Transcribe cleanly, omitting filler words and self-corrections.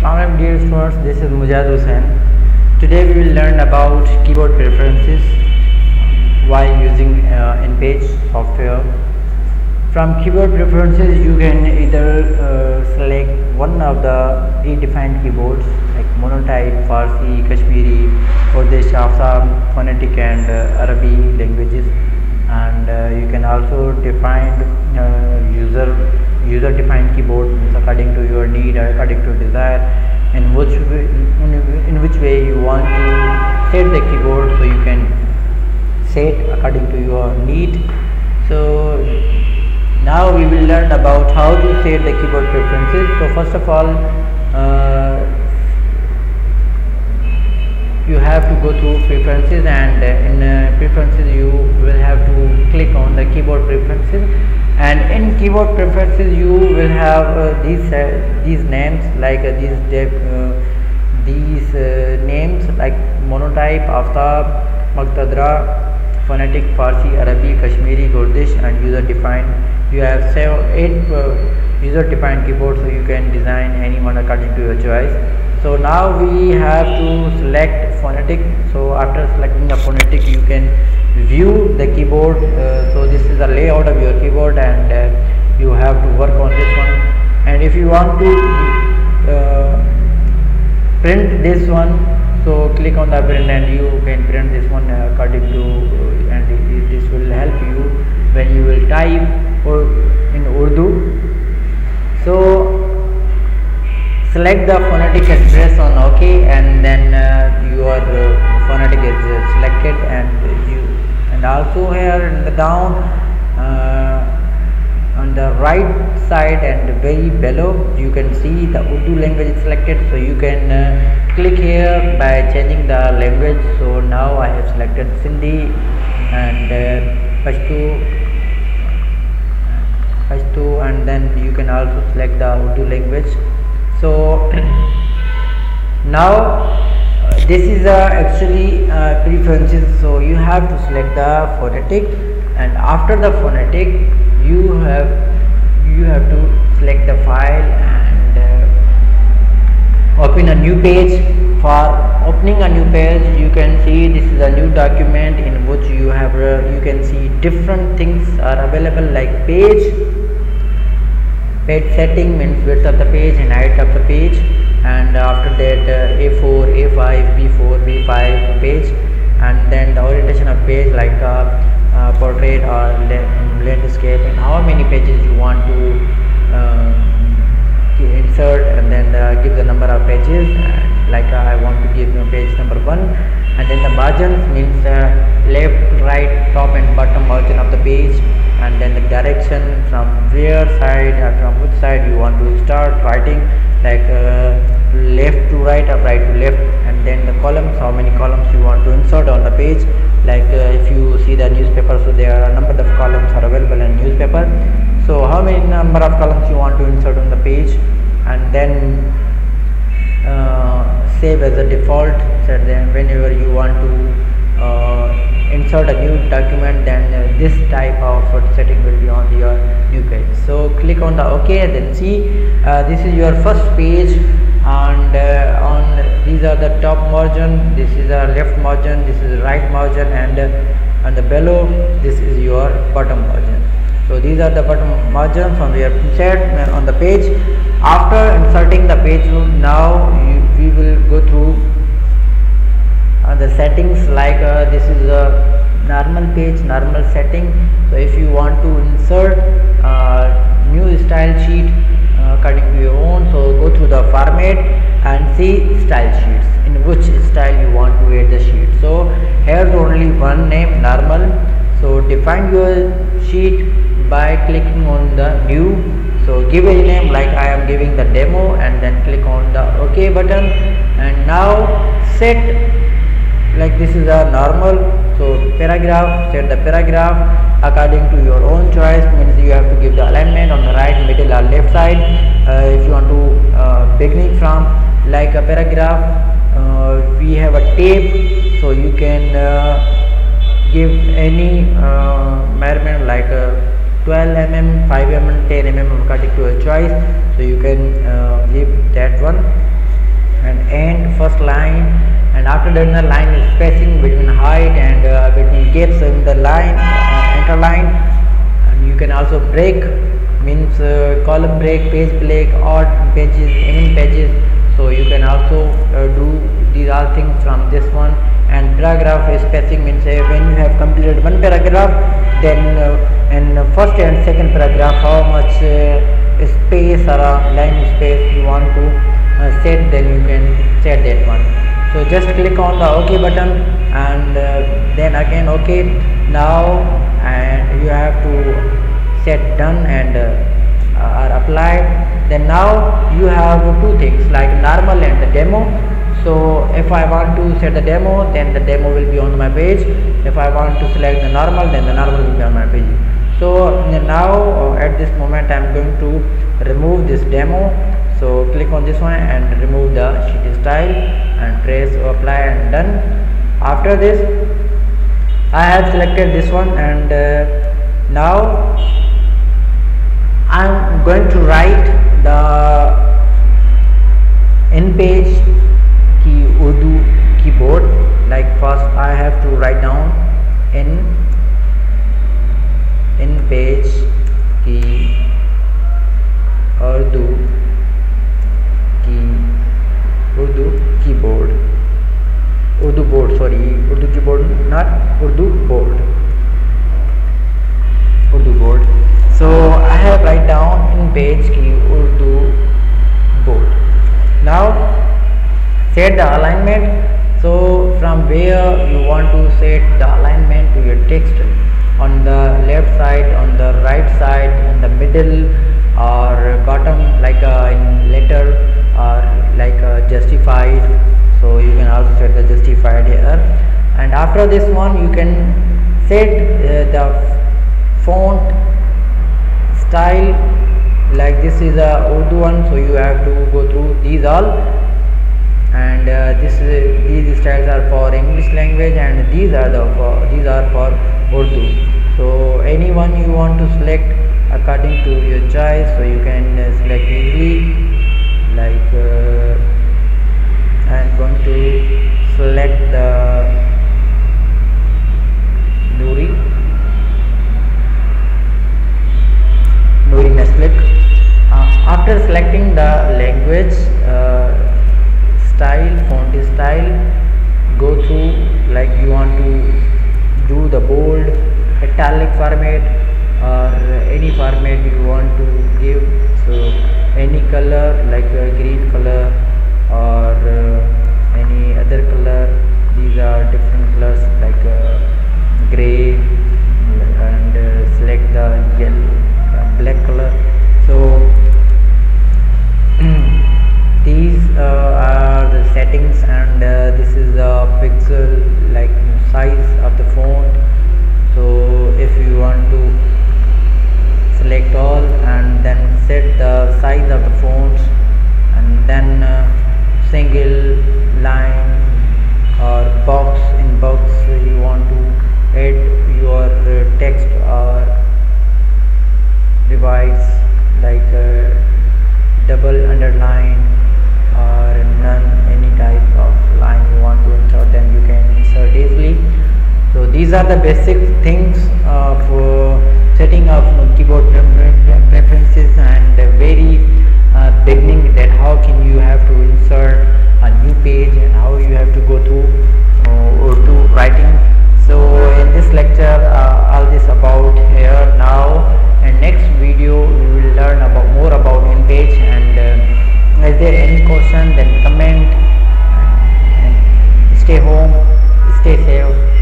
Assalamualaikum dear students, this is Mujahid Hussain. Today we will learn about keyboard preferences while using InPage software. From keyboard preferences you can either select one of the predefined keyboards like monotype, Farsi, Kashmiri, Urdu, Afsam, phonetic and Arabic languages, and you can also define user defined keyboard according to your need or according to desire, in which way you want to set the keyboard, so you can set according to your need. So now we will learn about how to set the keyboard preferences. So first of all, you have to go to preferences, and in preferences you will have to click on the keyboard preferences, and in keyboard preferences you will have these names like these names like monotype, Aftab, Muqtadra, phonetic, Farsi, Arabic, Kashmiri, Kurdish, and user defined. You have 8 user defined keyboards, so you can design any one according to your choice. So now we have to select phonetic. So after selecting the phonetic you can view the keyboard. So this is the layout of your keyboard, and you have to work on this one. And if you want to print this one, so click on the print and you can print this one according to, and this will help you when you will type or in Urdu. So select the phonetic address on OK, and then your phonetic is selected, and also here in the down on the right side and very below you can see the Urdu language is selected, so you can click here by changing the language. So now I have selected Sindhi and Pashto, and then you can also select the Urdu language. So now this is actually preferences. So you have to select the phonetic, and after the phonetic you have to select the file and open a new page. For opening a new page, you can see this is a new document in which you have you can see different things are available, like page setting means width of the page and height of the page, and after that A4, A5, B4, B5 page, and then the orientation of page like portrait or landscape, and how many pages you want to insert, and then give the number of pages, and like I want to give you page number 1, and then the margins means left, right, top and bottom margin of the page, and then the direction from where side or from which side you want to start writing, like left to right or right to left, and then the columns, how many columns you want to insert on the page, like if you see the newspaper, so there are a number of columns are available in newspaper, so how many number of columns you want to insert on the page, and then save as a default. So then whenever you want to insert a new document, then this type of setting will be on your new page. So click on the OK, then see this is your first page, and on these are the top margin, this is a left margin, this is right margin, and the below this is your bottom margin. So these are the bottom margins from where insert on the page. After inserting the page, now we will go through the settings, like this is a normal page, normal setting. So if you want to insert new style sheet according to your own, so go through the format and see style sheets, in which style you want to add the sheet. So here's only one name, normal. So define your sheet by clicking on the new. So give a name, like I am giving the demo, and then click on the OK button, and now set, like this is a normal. So paragraph, set the paragraph according to your own choice, means you have to give the alignment on the right, middle or left side. If you want to beginning from like a paragraph, we have a tape, so you can give any measurement like 12 mm, 5 mm, 10 mm according to your choice, so you can give that one. first line, and after that the line is spacing between height and between gaps in the line, interline. And you can also break, means column break, page break, odd pages, even pages. So you can also do these all things from this one. And paragraph spacing means when you have completed one paragraph, then in first and second paragraph how much space or line space you want to set, then you can set that one. So just click on the OK button, and then again OK. Now and you have to set done and are applied. Then now you have two things like normal and the demo. So if I want to set the demo, then the demo will be on my page. If I want to select the normal, then the normal will be on my page. So now at this moment I am going to remove this demo. So click on this one and remove the sheet style and press apply and done. After this I have selected this one, and now I am going to write the in page key Urdu keyboard. Like first I have to write down in page key Urdu keyboard, Urdu board, sorry, Urdu keyboard, not Urdu board, Urdu board. So I have write down in page key Urdu board. Now set the alignment. So from where you want to set the alignment to your text, on the left side, on the right side, in the middle or bottom, like in letter, or like justified. So you can also set the justified here. And after this one you can set the font style. Like this is a Urdu one, so you have to go through these all. And these styles are for English language, and these are for Urdu. So any one you want to select according to your choice, so you can select easily. Like I am going to select the Nuri Meslick. After selecting the language, style, font style, go through, like you want to do the bold, italic format, or any format you want to give. So any color, like green color or any other color. These are different colors, like gray, and select the yellow, black color. So these are the settings, and this is the pixel, like size of the font. So if you want to select all and then set the size of the fonts, and then single line or box, in box you want to add your text or device, like double underline or none, any type of line you want to insert, then you can insert easily. So these are the basic things for setting up keyboard preferences, and very beginning, that how can you have to insert a new page and how you have to go through Urdu writing. So in this lecture all this about here now, and next video we will learn about more about InPage. And is there any question, then comment, and stay home, stay safe.